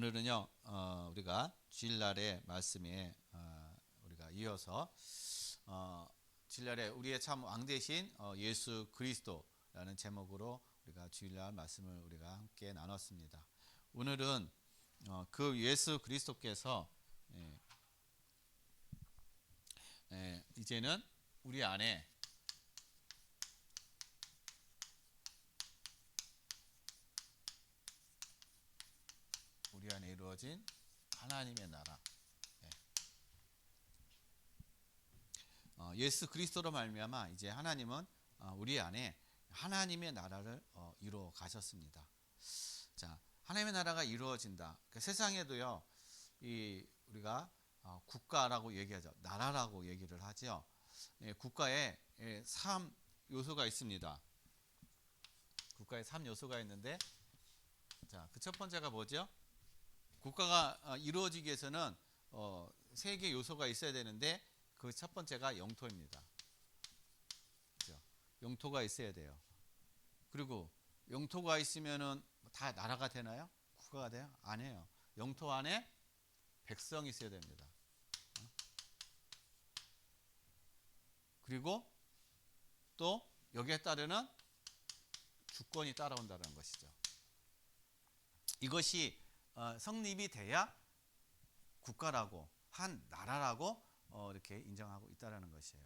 오늘은요, 우리가 주일날의 말씀에 우리가 이어서 주일날에 우리의 참 왕 대신 예수 그리스도라는 제목으로 우리가 주일날 말씀을 우리가 함께 나눴습니다. 오늘은 그 예수 그리스도께서 이제는 우리 안에 이루어진 하나님의 나라, 예수 그리스도로 말미암아 이제 하나님은 우리 안에 하나님의 나라를 이루어 가셨습니다. 자, 하나님의 나라가 이루어진다. 그러니까 세상에도요, 우리가 국가라고 얘기하죠, 나라라고 얘기를 하죠. 국가에 3 요소가 있습니다. 국가에 3 요소가 있는데, 자, 그 첫 번째가 뭐죠? 국가가 이루어지기 위해서는 3개 요소가 있어야 되는데 그 첫 번째가 영토입니다. 그렇죠? 영토가 있어야 돼요. 그리고 영토가 있으면은 다 나라가 되나요? 국가가 돼요? 아니에요. 영토 안에 백성이 있어야 됩니다. 그리고 또 여기에 따르는 주권이 따라온다는 것이죠. 이것이 성립이 돼야 국가라고, 한 나라라고 이렇게 인정하고 있다는 것이에요.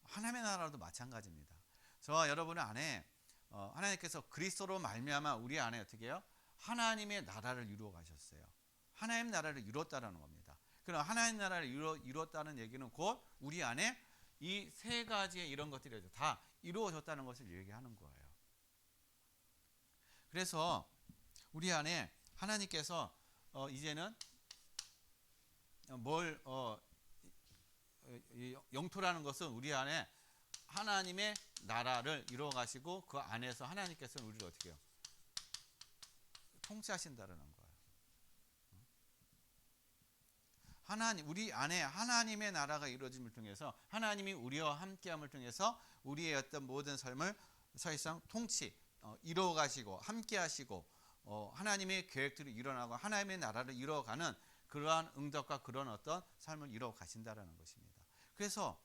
하나님의 나라도 마찬가지입니다. 저와 여러분 안에 하나님께서 그리스도로 말미암아 우리 안에 어떻게 해요? 하나님의 나라를 이루어 가셨어요. 하나님 나라를 이루었다는 겁니다. 그럼 하나님 나라를 이루었다는 얘기는 곧 우리 안에 이 3가지의 이런 것들이 다 이루어졌다는 것을 얘기하는 거예요. 그래서 우리 안에 하나님께서 이제는 영토라는 것은 우리 안에 하나님의 나라를 이루어 가시고 그 안에서 하나님께서는 우리를 어떻게 해요? 통치하신다는 거예요. 우리 안에 하나님의 나라가 이루어짐을 통해서 하나님이 우리와 함께함을 통해서 우리의 어떤 모든 삶을 사실상 이루어 가시고 함께 하시고 하나님의 계획들이 일어나고 하나님의 나라를 이루어가는 그러한 응답과 그런 어떤 삶을 이루어 가신다라는 것입니다. 그래서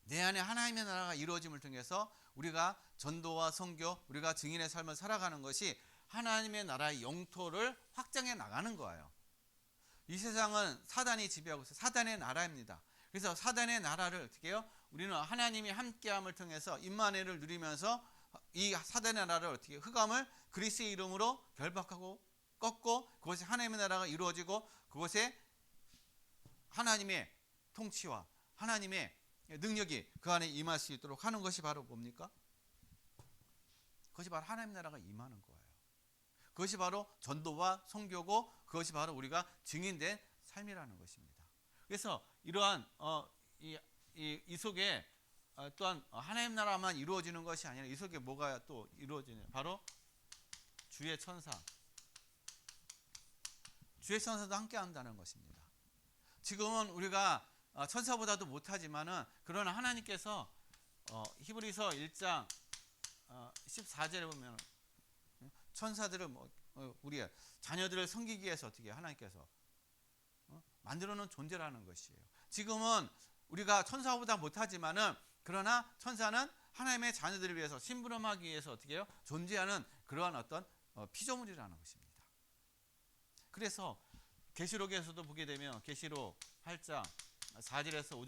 내 안에 하나님의 나라가 이루어짐을 통해서 우리가 전도와 선교, 우리가 증인의 삶을 살아가는 것이 하나님의 나라의 영토를 확장해 나가는 거예요. 이 세상은 사단이 지배하고 있어요. 사단의 나라입니다. 그래서 사단의 나라를 어떻게 해요? 우리는 하나님이 함께함을 통해서 임마누엘을 누리면서 이 사단의 나라를 어떻게 흑암을 그리스도의 이름으로 결박하고 꺾고 그것이 하나님의 나라가 이루어지고 그것에 하나님의 통치와 하나님의 능력이 그 안에 임할 수 있도록 하는 것이 바로 뭡니까? 그것이 바로 하나님의 나라가 임하는 거예요. 그것이 바로 전도와 선교고 그것이 바로 우리가 증인된 삶이라는 것입니다. 그래서 이러한 이 속에 또한 하나님 나라만 이루어지는 것이 아니라 이 속에 뭐가 또 이루어지냐? 바로 주의 천사도 함께 한다는 것입니다. 지금은 우리가 천사보다도 못하지만은 그러나 하나님께서 히브리서 1장 14절에 보면 천사들을 우리의 자녀들을 섬기기 위해서 어떻게 하나님께서 만들어 놓은 존재라는 것이에요. 지금은 우리가 천사보다 못하지만은 그러나 천사는 하나님의 자녀들을 위해서 심부름하기 위해서 어떻게 해요? 존재하는 그러한 어떤 피조물이라는 것입니다. 그래서 계시록에서도 보게 되면 계시록 8장 4절에서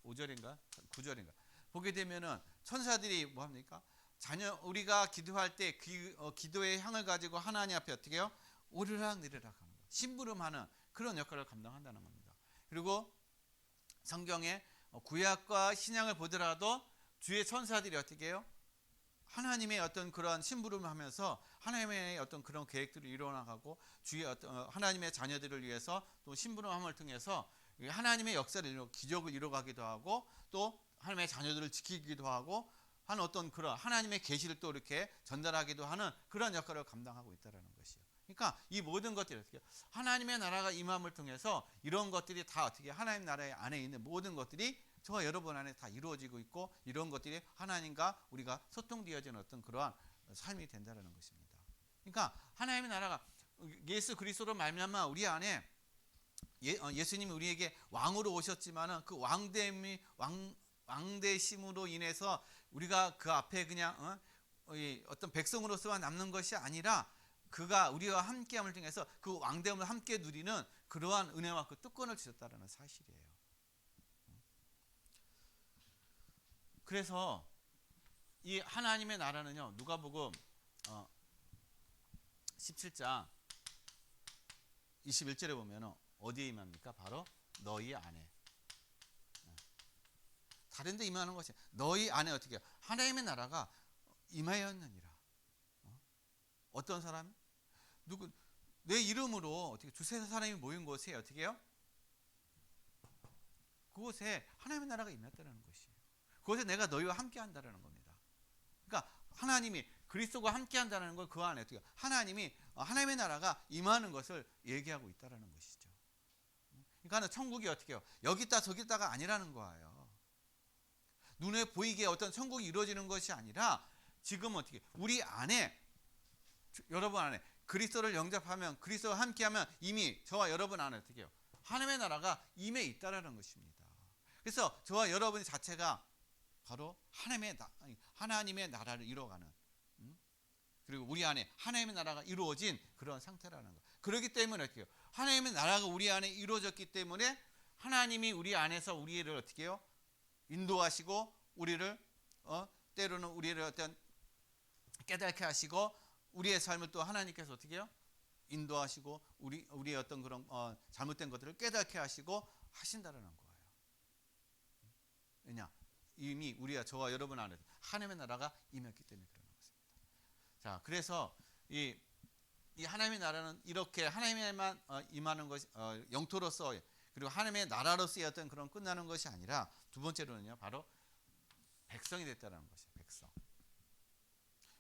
5절인가 9절인가 보게 되면은 천사들이 뭐 합니까? 우리가 기도할 때 기도의 향을 가지고 하나님 앞에 어떻게 해요? 오르락내리락 하는 거예요. 심부름하는 그런 역할을 감당한다는 겁니다. 그리고 성경에 구약과 신약을 보더라도 주의 천사들이 어떻게 해요? 하나님의 어떤 그런 심부름을 하면서 하나님의 어떤 그런 계획들을 이루어나가고 주의 어떤 하나님의 자녀들을 위해서 또 심부름함을 통해서 하나님의 역사를 기적을 이루어가기도 하고 또 하나님의 자녀들을 지키기도 하고 하는 어떤 그런 하나님의 계시를 또 이렇게 전달하기도 하는 그런 역할을 감당하고 있다는 것이요. 그러니까 이 모든 것들이 어떻게 하나님의 나라가 임함을 통해서 이런 것들이 다 어떻게 하나님 나라의 안에 있는 모든 것들이 저와 여러분 안에 다 이루어지고 있고 이런 것들이 하나님과 우리가 소통되어지는 어떤 그러한 삶이 된다는 것입니다. 그러니까 하나님의 나라가 예수 그리스도로 말미암아 우리 안에 예수님이 우리에게 왕으로 오셨지만은 그 왕되심으로 인해서 우리가 그 앞에 그냥 어떤 백성으로서만 남는 것이 아니라 그가 우리와 함께함을 통해서 그 왕됨을 함께 누리는 그러한 은혜와 그 특권을 주셨다는 사실이에요. 그래서 이 하나님의 나라는요, 누가복음 17장 21절에 보면 어디에 임합니까? 바로 너희 안에. 다른 데 임하는 것이 너희 안에 어떻게 해요? 하나님의 나라가 임하였느니라. 어떤 사람? 누구? 내 이름으로 어떻게 두세 사람이 모인 곳에 어떻게 해요? 그곳에 하나님의 나라가 임했다는 것이에요. 그곳에 내가 너희와 함께 한다는 겁니다. 그러니까 하나님이 그리스도와 함께 한다는 건 그 안에 어떻게 해요? 하나님이 하나님의 나라가 임하는 것을 얘기하고 있다는 것이죠. 그러니까 천국이 어떻게 해요? 여기 있다 저기 있다가 아니라는 거예요. 눈에 보이게 어떤 천국이 이루어지는 것이 아니라 지금 어떻게 우리 안에, 여러분 안에 그리스도를 영접하면, 그리스도와 함께하면 이미 저와 여러분 안에 어떻게 해요? 하나님의 나라가 임해 있다라는 것입니다. 그래서 저와 여러분 자체가 바로 하나님의 나라를 이루어가는, 그리고 우리 안에 하나님의 나라가 이루어진 그런 상태라는 것. 그렇기 때문에 어떻게 해요? 하나님의 나라가 우리 안에 이루어졌기 때문에 하나님이 우리 안에서 우리를 어떻게 해요? 인도하시고 우리를 때로는 우리를 어떤 깨닫게 하시고 우리의 삶을 또 하나님께서 어떻게 해요? 인도하시고 우리의 어떤 그런 잘못된 것들을 깨닫게 하시고 하신다라는 거예요. 왜냐? 이미 우리와 저와 여러분 안에 하나님의 나라가 임했기 때문에 그런 것입니다. 자, 그래서 이 하나님의 나라는 이렇게 하나님에만 임하는 것이 영토로서, 그리고 하나님의 나라로서의 어떤 그런 끝나는 것이 아니라 두 번째로는요, 바로 백성이 됐다는 것이에요. 백성.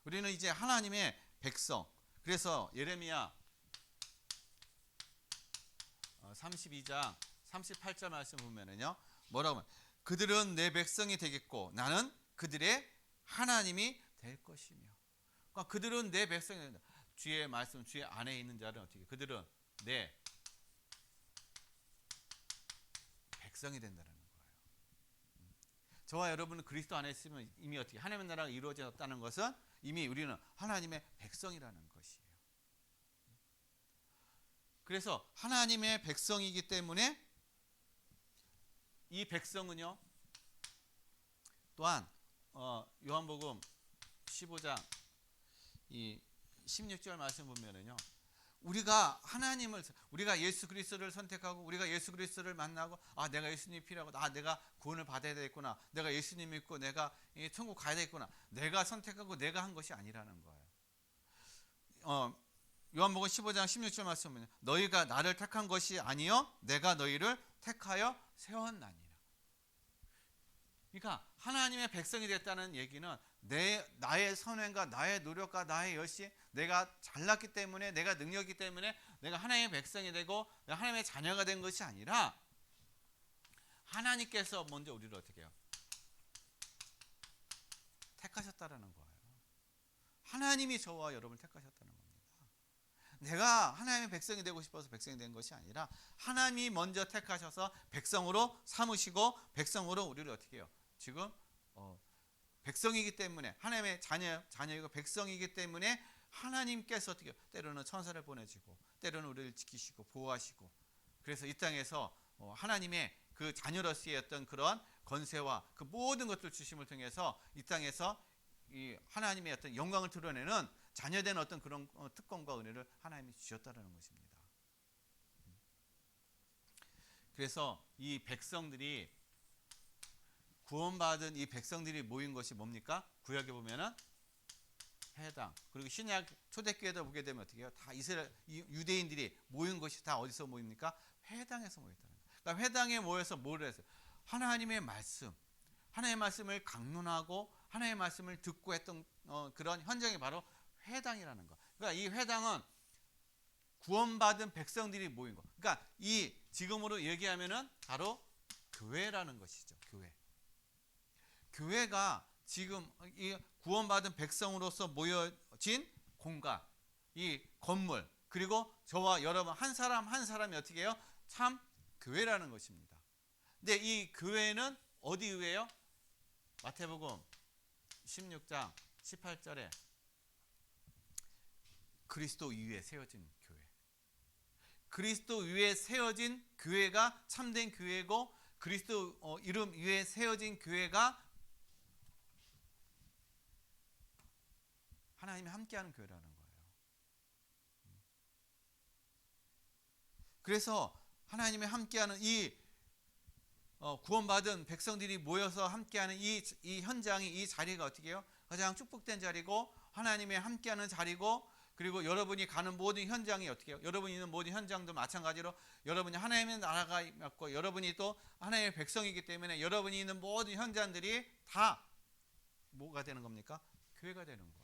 우리는 이제 하나님의 백성. 그래서 예레미야 32장 38절 말씀 보면은요, 뭐라고 하면, 그들은 내 백성이 되겠고 나는 그들의 하나님이 될 것이며. 그러니까 그들은 내 백성이 된다. 주의 말씀, 주의 안에 있는 자는 어떻게? 그들은 내 백성이 된다는 거예요. 저와 여러분은 그리스도 안에 있으면 이미 어떻게 하나님의 나라가 이루어졌다는 것은 이미 우리는 하나님의 백성이라는 것이에요. 그래서 하나님의 백성이기 때문에 이 백성은요, 또한 요한복음 15장 이 16절 말씀 보면은요, 우리가 예수 그리스도를 선택하고 우리가 예수 그리스도를 만나고, 내가 예수님이 필요하고, 내가 구원을 받아야 되겠구나, 내가 예수님 믿고 내가 천국 가야 되겠구나, 내가 선택하고 내가 한 것이 아니라는 거예요. 요한복음 15장 16절 말씀은 너희가 나를 택한 것이 아니요 내가 너희를 택하여 세웠나니라. 그러니까 하나님의 백성이 됐다는 얘기는 나의 선행과 나의 노력과 나의 열심, 내가 잘났기 때문에, 내가 능력이기 때문에 내가 하나님의 백성이 되고 내가 하나님의 자녀가 된 것이 아니라 하나님께서 먼저 우리를 어떻게 해요? 택하셨다라는 거예요. 하나님이 저와 여러분을 택하셨다는 겁니다. 내가 하나님의 백성이 되고 싶어서 백성이 된 것이 아니라 하나님이 먼저 택하셔서 백성으로 삼으시고 백성으로 우리를 어떻게 해요? 지금 백성이기 때문에, 하나님의 자녀이고 백성이기 때문에 하나님께서 어떻게 해요? 때로는 천사를 보내주고 때로는 우리를 지키시고 보호하시고, 그래서 이 땅에서 하나님의 그 자녀로서의 어떤 그런 권세와 그 모든 것들 주심을 통해서 이 땅에서 이 하나님의 어떤 영광을 드러내는 자녀된 어떤 그런 특권과 은혜를 하나님이 주셨다는 것입니다. 그래서 이 백성들이, 구원받은 이 백성들이 모인 것이 뭡니까? 구약에 보면은 회당, 그리고 신약 초대교회도 보게 되면 어떻게 해요? 다 유대인들이 모인 것이 다 어디서 모입니까? 회당에서 모였다는 거예요. 그러니까 회당에 모여서 뭐를 했어요? 하나님의 말씀을 강론하고 하나님의 말씀을 듣고 했던 그런 현장이 바로 회당이라는 거. 그러니까 이 회당은 구원받은 백성들이 모인 거. 그러니까 이 지금으로 얘기하면은 바로 교회라는 것이죠. 교회가 지금 이 구원받은 백성으로서 모여진 공간, 이 건물, 그리고 저와 여러분 한 사람 한 사람이 어떻게 해요? 참 교회라는 것입니다. 근데 이 교회는 어디 의회요? 마태복음 16장 18절에 그리스도 위에 세워진 교회. 그리스도 위에 세워진 교회가 참된 교회고, 그리스도 이름 위에 세워진 교회가 하나님이 함께하는 교회라는 거예요. 그래서 하나님이 함께하는 이 구원받은 백성들이 모여서 함께하는 이 현장이, 이 자리가 어떻게 해요? 가장 축복된 자리고, 하나님의 함께하는 자리고, 그리고 여러분이 가는 모든 현장이 어떻게 해요? 여러분이 있는 모든 현장도 마찬가지로 여러분이 하나님의 나라가 있고, 여러분이 또 하나님의 백성이기 때문에 여러분이 있는 모든 현장들이 다 뭐가 되는 겁니까? 교회가 되는 거예요.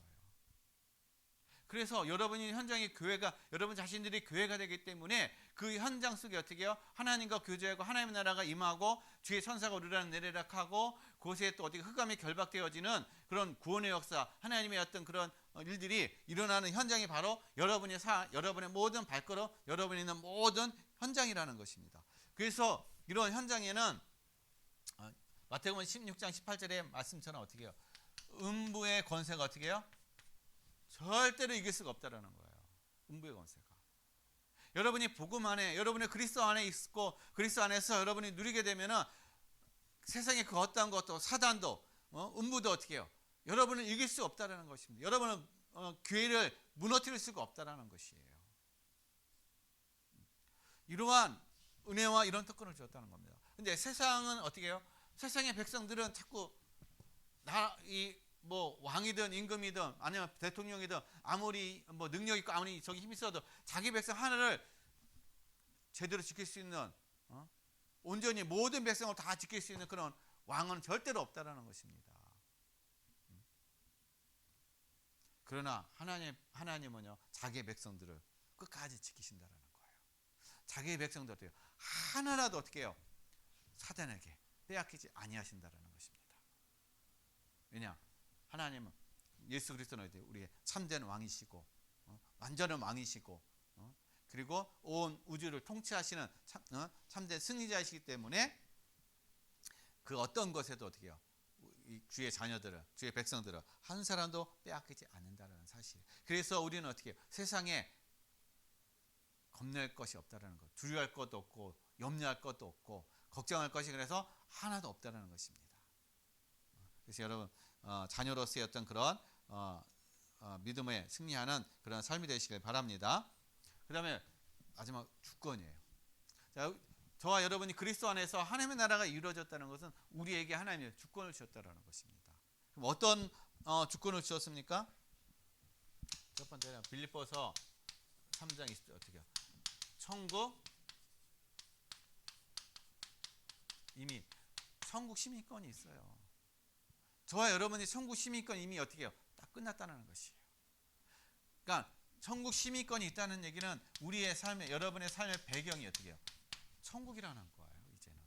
그래서 여러분이 현장이 교회가, 여러분 자신들이 교회가 되기 때문에 그 현장 속에 어떻게 해요? 하나님과 교제하고 하나님의 나라가 임하고 주의 천사가 오르락 내리락 하고 그곳에 또 어떻게 흑암이 결박되어지는 그런 구원의 역사, 하나님의 어떤 그런 일들이 일어나는 현장이 바로 여러분의 모든 발걸음, 여러분이 있는 모든 현장이라는 것입니다. 그래서 이런 현장에는 마태복음 16장 18절의 말씀처럼 어떻게 해요? 음부의 권세가 어떻게 해요? 절대로 이길 수가 없다라는 거예요. 음부의 권세가. 여러분이 복음 안에, 여러분의 그리스도 안에 있고 그리스도 안에서 여러분이 누리게 되면은 세상의 그 어떠한 것도, 사단도, 음부도 어떻게 해요? 여러분을 이길 수 없다라는 것입니다. 여러분은 교회를 무너뜨릴 수가 없다라는 것이에요. 이러한 은혜와 이런 특권을 주었다는 겁니다. 근데 세상은 어떻게 해요? 세상의 백성들은 자꾸 왕이든 임금이든 아니면 대통령이든 아무리 능력 있고 아무리 저기 힘 있어도 자기 백성 하나를 제대로 지킬 수 있는, 온전히 모든 백성을 다 지킬 수 있는 그런 왕은 절대로 없다라는 것입니다. 그러나 하나님은요, 자기의 백성들을 끝까지 지키신다라는 거예요. 자기의 백성들 어때요? 하나라도 어떻게 해요? 사단에게 빼앗기지 아니하신다라는 것입니다. 왜냐? 하나님은, 예수 그리스도는 우리의 참된 왕이시고, 완전한 왕이시고, 그리고 온 우주를 통치하시는 참된 승리자이시기 때문에 그 어떤 것에도 어떻게 해요? 주의 자녀들을, 주의 백성들을 한 사람도 빼앗기지 않는다는 사실. 그래서 우리는 어떻게 해요? 세상에 겁낼 것이 없다라는 것, 두려워할 것도 없고 염려할 것도 없고 걱정할 것이 그래서 하나도 없다라는 것입니다. 그래서 여러분 자녀로서의 어떤 그런 믿음에 승리하는 그런 삶이 되시길 바랍니다. 그 다음에 마지막 주권이에요. 자, 저와 여러분이 그리스도 안에서 하나님의 나라가 이루어졌다는 것은 우리에게 하나님의 주권을 주셨다는 것입니다. 그럼 어떤 주권을 주셨습니까? 첫 번째는 빌립보서 3장 20절 어떻게 해요? 천국, 이미 천국 시민권이 있어요. 저와 여러분이 천국 시민권 이미 어떻게 해요? 딱 끝났다는 것이에요. 그러니까 천국 시민권이 있다는 얘기는 우리의 삶의, 여러분의 삶의 배경이 어떻게 해요? 천국이라는 거예요. 이제는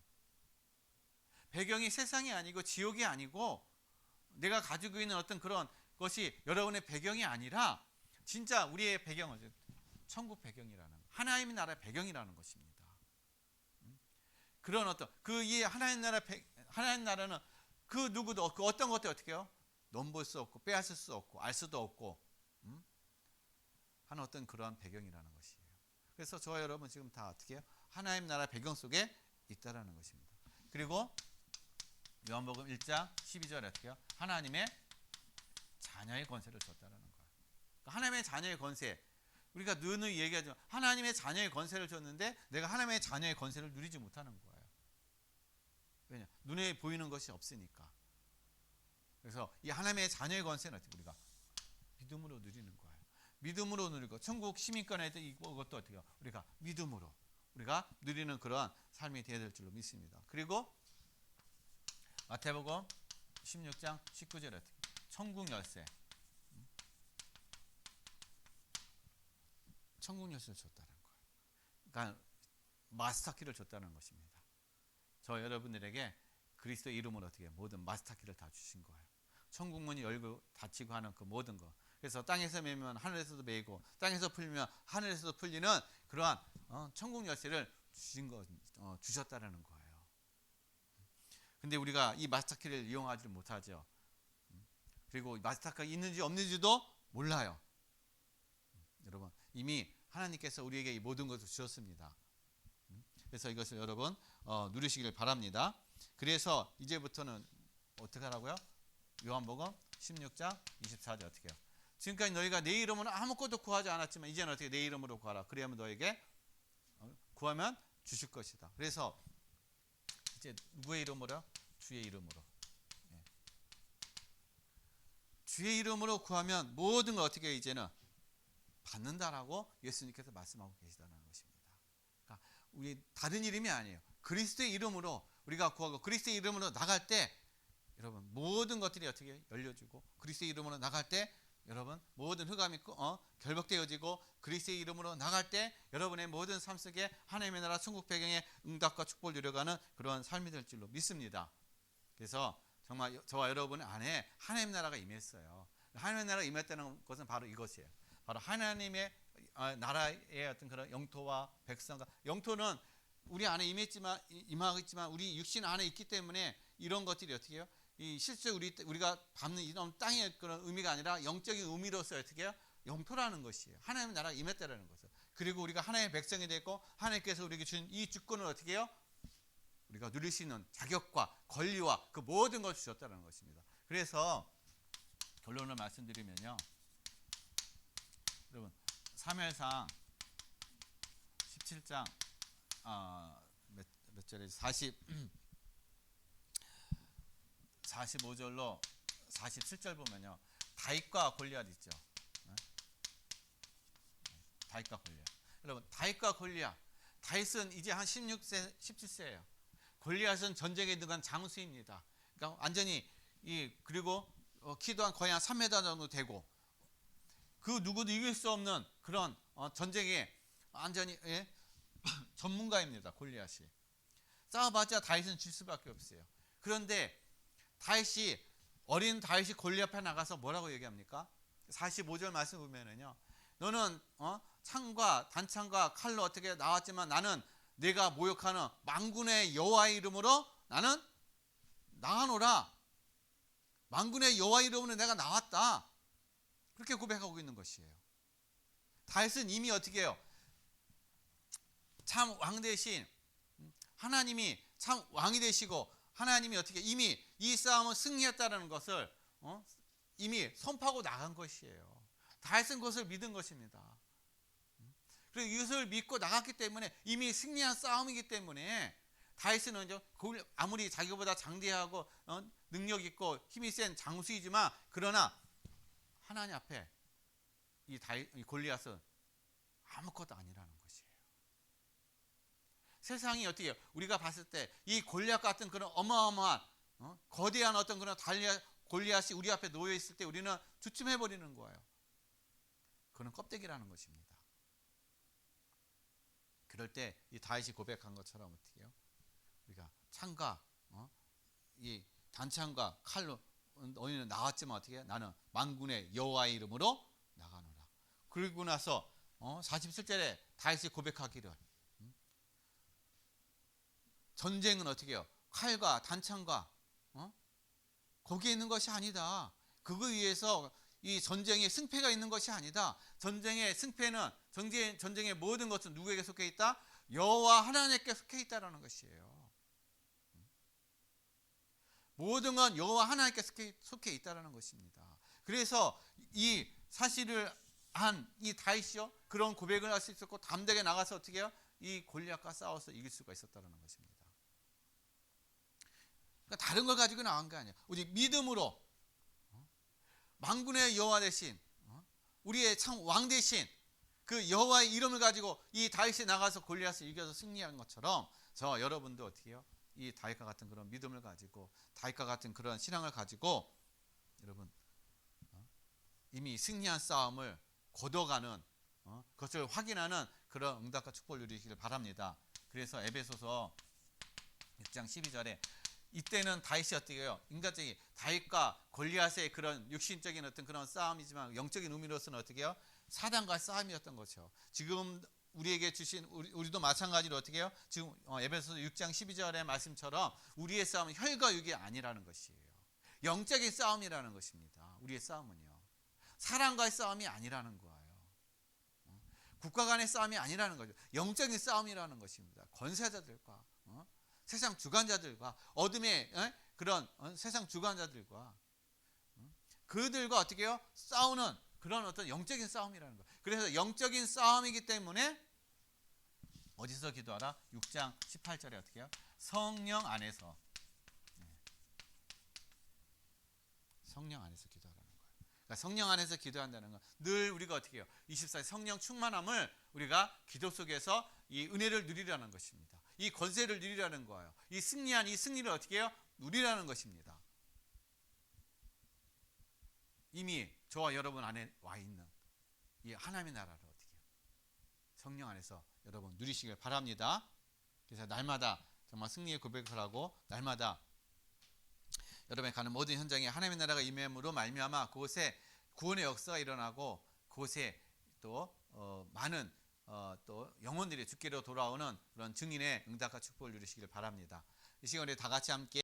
배경이 세상이 아니고 지옥이 아니고 내가 가지고 있는 어떤 그런 것이 여러분의 배경이 아니라 진짜 우리의 배경은 천국 배경이라는, 하나님의 나라의 배경이라는 것입니다. 그런 어떤 이 하나님 나라는 그 누구도 그 어떤 것도 어떻게 해요? 넘볼 수 없고 빼앗을 수 없고 알 수도 없고 하는 어떤 그러한 배경이라는 것이에요. 그래서 저와 여러분 지금 다 어떻게 해요? 하나님 나라 배경 속에 있다라는 것입니다. 그리고 요한복음 1장 12절에 어떻게 해요? 하나님의 자녀의 권세를 줬다라는 거예요. 그러니까 하나님의 자녀의 권세, 우리가 늘 얘기하죠. 하나님의 자녀의 권세를 줬는데 내가 하나님의 자녀의 권세를 누리지 못하는 거예요. 왜냐? 눈에 보이는 것이 없으니까. 그래서 이 하나님의 자녀의 권세는 어떻게 우리가 믿음으로 누리는 거예요. 믿음으로 누리고 천국 시민권에 이것도 어떻게 해요? 우리가 믿음으로 우리가 누리는 그러한 삶이 되어야 될 줄로 믿습니다. 그리고 마태복음 16장 19절에 어떻게 천국 열쇠, 천국 열쇠를 줬다는 거예요. 그러니까 마스터키를 줬다는 것입니다. 저 여러분들에게 그리스도 이름으로 어떻게 모든 마스터키를 다 주신 거예요. 천국문이 열고 닫히고 하는 그 모든 거, 그래서 땅에서 매면 하늘에서도 매이고 땅에서 풀면 하늘에서도 풀리는 그러한 천국 열쇠를 주셨다라는 거예요. 근데 우리가 이 마스터키를 이용하지 못하죠. 그리고 마스터키가 있는지 없는지도 몰라요. 여러분, 이미 하나님께서 우리에게 이 모든 것을 주셨습니다. 그래서 이것을 여러분 누리시길 바랍니다. 그래서 이제부터는 어떻게 하라고요? 요한복음 16장 24절 어떻게 해요? 지금까지 너희가 내 이름으로 아무것도 구하지 않았지만 이제는 어떻게 내 이름으로 구하라. 그래야만 너에게 구하면 주실 것이다. 그래서 이제 누구의 이름으로요? 주의 이름으로. 주의 이름으로 구하면 모든 걸 어떻게 이제는 받는다라고 예수님께서 말씀하고 계시다는 것입니다. 그러니까 우리 다른 이름이 아니에요. 그리스도의 이름으로 우리가 구하고 그리스도의 이름으로 나갈 때 여러분 모든 것들이 어떻게 열려지고 그리스도의 이름으로 나갈 때 여러분 모든 흑암이 결박되어지고 그리스도의 이름으로 나갈 때 여러분의 모든 삶 속에 하나님의 나라 천국 배경에 응답과 축복을 누려가는 그런 삶이 될 줄로 믿습니다. 그래서 정말 저와 여러분 안에 하나님 나라가 임했어요. 하나님 나라가 임했다는 것은 바로 이것이에요. 바로 하나님의 나라의 어떤 그런 영토와 백성과 영토는 우리 안에 임하겠지만 우리 육신 안에 있기 때문에 이런 것들이 어떻게 해요? 이 실제 우리가 밟는 이런 땅의 그런 의미가 아니라 영적인 의미로서 어떻게 해요? 영토라는 것이에요. 하나님의 나라가 임했다라는 것을. 그리고 우리가 하나님의 백성이 됐고 하나님께서 우리에게 준 이 주권을 어떻게 해요? 우리가 누릴 수 있는 자격과 권리와 그 모든 걸 주셨다는 것입니다. 그래서 결론을 말씀드리면요. 여러분 사무엘상 17장 몇 절에 45절로 47절 보면요. 다윗과 골리앗 있죠. 다윗과 골리앗. 여러분 다윗과 골리앗. 다윗은 이제 한 16세, 17세예요. 골리앗은 전쟁에 들어간 장수입니다. 그러니까 완전히 그리고 키도 거의 한 3m 정도 되고 그 누구도 이길 수 없는 그런 전쟁에 완전히 전문가입니다. 골리앗이. 싸워봤자 다윗은 질 수밖에 없어요. 그런데 어린 다윗이 골리앗 앞에 나가서 뭐라고 얘기합니까? 45절 말씀 보면은요. 너는 창과 단창과 칼로 어떻게 나왔지만 나는 내가 모욕하는 만군의 여호와의 이름으로 나는 나가노라. 만군의 여호와의 이름으로 내가 나왔다. 그렇게 고백하고 있는 것이에요. 다윗은 이미 어떻게 해요? 참 왕 대신 하나님이 참 왕이 되시고 하나님이 어떻게 이미 이 싸움을 승리했다는 것을 이미 선포하고 나간 것이에요. 다윗은 그것을 믿은 것입니다. 그래서 이것을 믿고 나갔기 때문에 이미 승리한 싸움이기 때문에 다윗은 아무리 자기보다 장대하고 능력 있고 힘이 센 장수이지만 그러나 하나님 앞에 이 골리앗은 아무것도 아니라는 것이에요. 세상이 어떻게 해요? 우리가 봤을 때 이 골리앗 같은 그런 어마어마한 거대한 어떤 그런 골리앗이 우리 앞에 놓여 있을 때 우리는 주춤해 버리는 거예요. 그건 껍데기라는 것입니다. 그럴 때 이 다윗이 고백한 것처럼 어떻게 해요? 우리가 창과 이 단창과 칼로 너희는 나왔지만 어떻게 해요? 나는 만군의 여호와의 이름으로 나가노라. 그리고 나서 47절에 다윗이 고백하기를 전쟁은 어떻게 해요? 칼과 단창과 거기에 있는 것이 아니다. 그거 위해서 이 전쟁에 승패가 있는 것이 아니다. 전쟁의 승패는 전쟁의 모든 것은 누구에게 속해 있다? 여호와 하나님께 속해 있다라는 것이에요. 모든 건 여호와 하나님께 속해 있다라는 것입니다. 그래서 이 사실을 한 이 다윗이요 그런 고백을 할 수 있었고 담대하게 나가서 어떻게 해요? 이 골리앗과 싸워서 이길 수가 있었다라는 것입니다. 그러니까 다른 걸 가지고 나간 게 아니에요. 우리 믿음으로 만군의 여호와 대신 우리의 참 왕 대신 그 여호와의 이름을 가지고 이 다윗이 나가서 골리앗을 이겨서 승리한 것처럼 여러분도 어떻게 해요? 이 다윗과 같은 그런 믿음을 가지고 다윗과 같은 그런 신앙을 가지고 여러분 이미 승리한 싸움을 거둬가는 그것을 확인하는 그런 응답과 축복을 누리시길 바랍니다. 그래서 에베소서 6장 12절에 이때는 다윗이 어떻게 해요? 인간적인 다윗과 골리앗의 그런 육신적인 어떤 그런 싸움이지만 영적인 의미로서는 어떻게 해요? 사단과 싸움이었던 거죠. 지금 우리에게 주신 우리도 마찬가지로 어떻게 해요? 지금 에베소서 6장 12절의 말씀처럼 우리의 싸움은 혈과 육이 아니라는 것이에요. 영적인 싸움이라는 것입니다. 우리의 싸움은요. 사람과의 싸움이 아니라는 거예요. 국가 간의 싸움이 아니라는 거죠. 영적인 싸움이라는 것입니다. 권세자들과 세상 주관자들과 어둠의 그런 세상 주관자들과 그들과 어떻게 해요? 싸우는 그런 어떤 영적인 싸움이라는 거예요. 그래서 영적인 싸움이기 때문에 어디서 기도하라? 6장 18절에 어떻게 해요? 성령 안에서 성령 안에서 기도하라는 거예요. 그러니까 성령 안에서 기도한다는 건 늘 우리가 어떻게 해요? 24시 성령 충만함을 우리가 기도 속에서 이 은혜를 누리라는 것입니다. 이 권세를 누리라는 거예요. 이 승리한 이 승리를 어떻게 해요? 누리라는 것입니다. 이미 저와 여러분 안에 와 있는 이 하나님의 나라를 어떻게 해요? 성령 안에서 여러분 누리시길 바랍니다. 그래서 날마다 정말 승리의 고백을 하고 날마다 여러분이 가는 모든 현장에 하나님의 나라가 임함으로 말미암아 그곳에 구원의 역사가 일어나고 그곳에 또 많은 또 영혼들이 주께로 돌아오는 그런 증인의 응답과 축복을 누리시길 바랍니다. 이 시간에 다 같이 함께